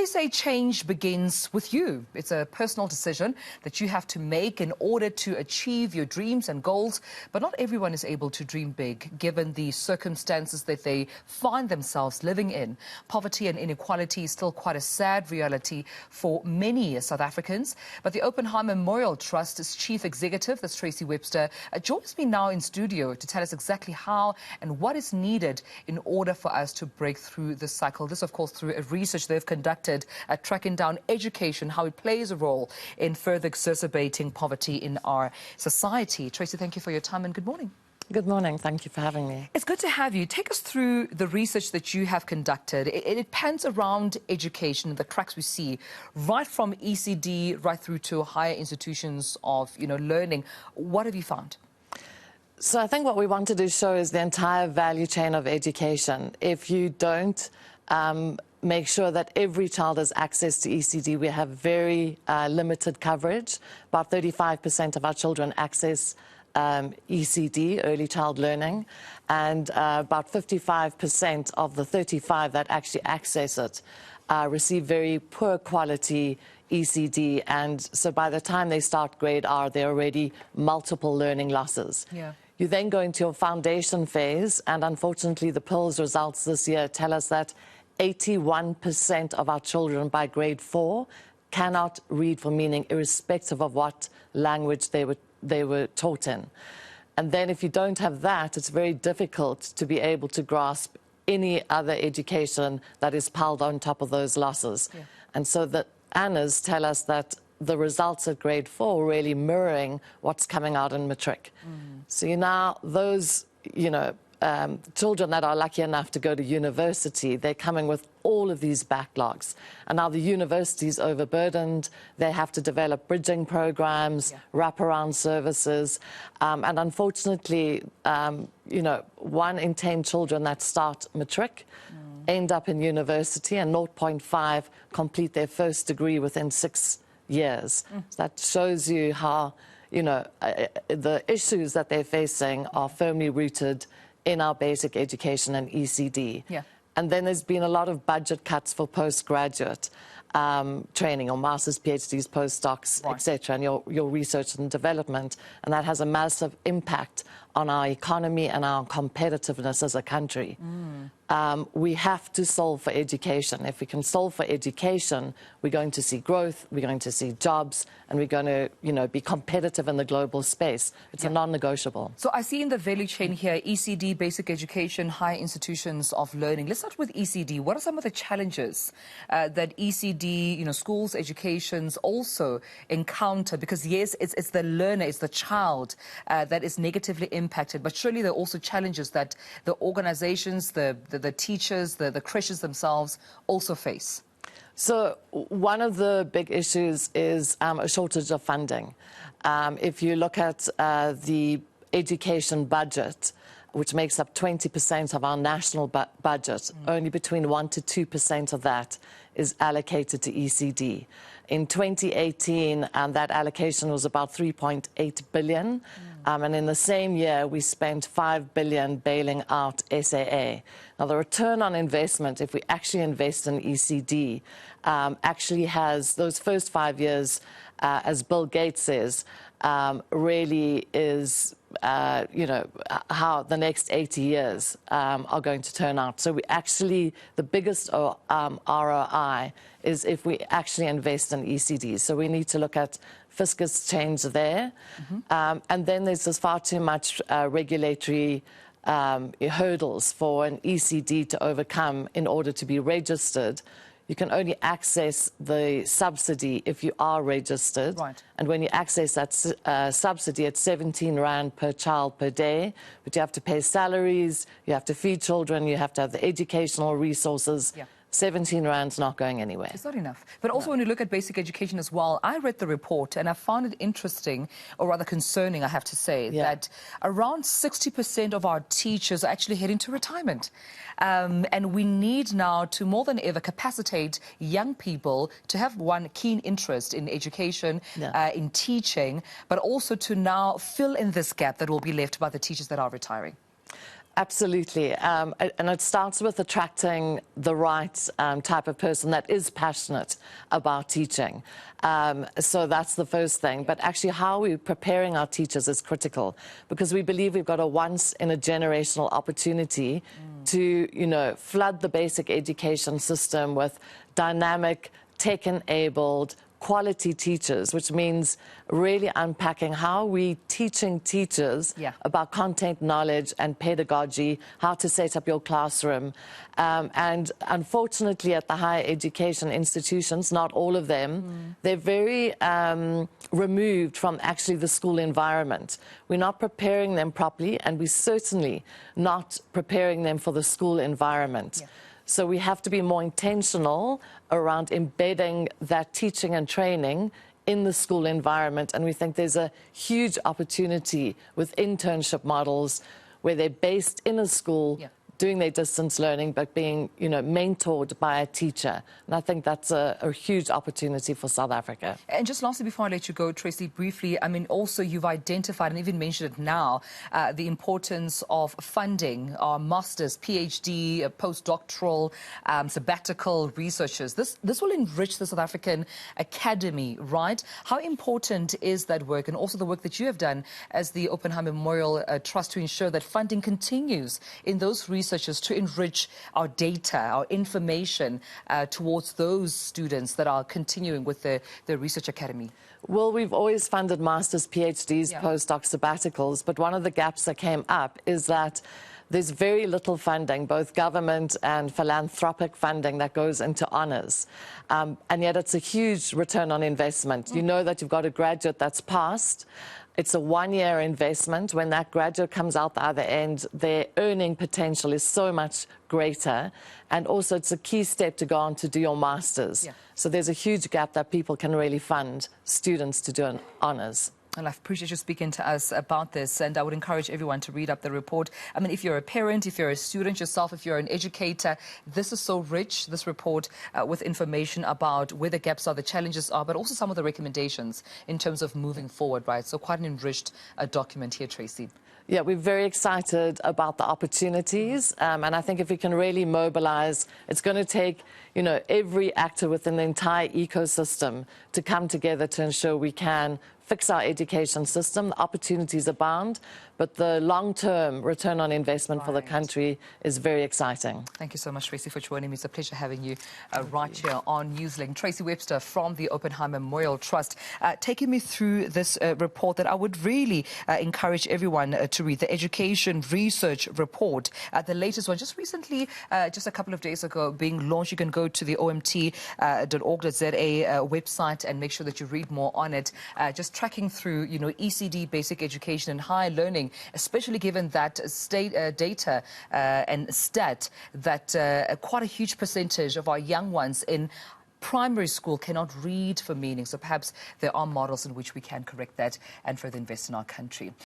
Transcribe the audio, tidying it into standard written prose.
they say change begins with you. It's a personal decision that you have to make in order to achieve your dreams and goals. But not everyone is able to dream big, given the circumstances that they find themselves living in. Poverty and inequality is still quite a sad reality for many South Africans. But the Oppenheimer Memorial Trust's chief executive, that's Tracey Webster, joins me now in studio to tell us exactly how and what is needed in order for us to break through the cycle. This, of course, through a research they've conducted at tracking down education, how it plays a role in further exacerbating poverty in our society. Tracey, thank you for your time and good morning. Good morning. Thank you for having me. It's good to have you. Take us through the research that you have conducted. It pans around education, the cracks we see, right from ECD right through to higher institutions of, learning. What have you found? So I think what we wanted to show is the entire value chain of education. If you don't make sure that every child has access to ECD, we have very limited coverage. About 35% of our children access ECD, early child learning, and about 55% of the 35 that actually access it receive very poor quality ECD, and so by the time they start grade R, there are already multiple learning losses. Yeah. You then go into your foundation phase, and unfortunately the PILS results this year tell us that 81% of our children by grade 4 cannot read for meaning, irrespective of what language they were taught in. And then if you don't have that, it's very difficult to be able to grasp any other education that is piled on top of those losses. Yeah. And so the ANAs tell us that the results at grade 4 really mirroring what's coming out in matric. So now those, children that are lucky enough to go to university, they're coming with all of these backlogs. And now the university is overburdened. They have to develop bridging programs, wraparound services. And unfortunately, 1 in 10 children that start matric end up in university, and 0.5 complete their first degree within 6 years. So that shows you how, the issues that they're facing are firmly rooted in our basic education and ECD. Yeah. And then there's been a lot of budget cuts for postgraduate training, or masters, PhDs, postdocs, etc., and your research and development, and that has a massive impact on our economy and our competitiveness as a country. We have to solve for education. If we can solve for education, we're going to see growth, we're going to see jobs, and we're going to, be competitive in the global space. It's a non-negotiable. So I see in the value chain here, ECD, basic education, higher institutions of learning. Let's start with ECD. What are some of the challenges that ECD, schools, educations also encounter? Because yes, it's the learner, it's the child that is negatively impacted, but surely there are also challenges that the organizations, the teachers, the creches themselves also face. So one of the big issues is a shortage of funding. If you look at the education budget, which makes up 20% of our national budget, only between 1 to 2% of that is allocated to ECD. In 2018, that allocation was about 3.8 billion. And in the same year, we spent 5 billion bailing out SAA. Now, the return on investment, if we actually invest in ECD, actually has those first 5 years, as Bill Gates says, really is, how the next 80 years are going to turn out. So we actually, the biggest ROI is if we actually invest in ECD. So we need to look at fiscus change there. And then there's just far too much regulatory hurdles for an ECD to overcome in order to be registered. You can only access the subsidy if you are registered. Right. And when you access that subsidy, it's 17 Rand per child per day. But you have to pay salaries, you have to feed children, you have to have the educational resources. 17 Rand's not going anywhere. It's not enough. But also when you look at basic education as well, I read the report and I found it interesting, or rather concerning, I have to say, that around 60% of our teachers are actually heading to retirement. And we need now to more than ever capacitate young people to have one keen interest in education, in teaching, but also to now fill in this gap that will be left by the teachers that are retiring. Absolutely. And it starts with attracting the right type of person that is passionate about teaching. So that's the first thing. But actually how we're preparing our teachers is critical, because we believe we've got a once-in-a-generational opportunity to, flood the basic education system with dynamic, tech-enabled, quality teachers, which means really unpacking how we teaching teachers about content knowledge and pedagogy, how to set up your classroom. And unfortunately, at the higher education institutions, not all of them, they're very removed from actually the school environment. We're not preparing them properly, and we're certainly not preparing them for the school environment. So we have to be more intentional around embedding that teaching and training in the school environment. And we think there's a huge opportunity with internship models where they're based in a school, doing their distance learning, but being, mentored by a teacher. And I think that's a huge opportunity for South Africa. And just lastly, before I let you go, Tracey, briefly, I mean, also you've identified and even mentioned it now, the importance of funding our masters, PhD, postdoctoral, sabbatical researchers. This will enrich the South African academy, right? How important is that work, and also the work that you have done as the Oppenheimer Memorial Trust to ensure that funding continues in those researchers to enrich our data, our information towards those students that are continuing with the Research Academy? Well, we've always funded masters, PhDs, postdoc sabbaticals, but one of the gaps that came up is that there's very little funding, both government and philanthropic funding, that goes into honours. And yet it's a huge return on investment. You know that you've got a graduate that's passed. It's a one-year investment. When that graduate comes out the other end, their earning potential is so much greater. And also it's a key step to go on to do your masters. So there's a huge gap that people can really fund students to do an honours. And I appreciate you speaking to us about this, and I would encourage everyone to read up the report. I mean, if you're a parent, if you're a student yourself, if you're an educator, this is so rich, this report, with information about where the gaps are, the challenges are, but also some of the recommendations in terms of moving forward, right? So quite an enriched document here, Tracey. Yeah, we're very excited about the opportunities, and I think if we can really mobilize, it's going to take, every actor within the entire ecosystem to come together to ensure we can fix our education system. The opportunities abound, but the long-term return on investment for the country is very exciting. Thank you so much, Tracey, for joining me. It's a pleasure having you right here on Newslink. Tracey Webster from the Oppenheimer Memorial Trust, taking me through this report that I would really encourage everyone to read, the Education Research Report, the latest one, just recently, just a couple of days ago, being launched. You can go to the omt.org.za website and make sure that you read more on it. Just tracking through, ECD, basic education and higher learning, especially given that state data and stat that quite a huge percentage of our young ones in primary school cannot read for meaning. So perhaps there are models in which we can correct that and further invest in our country.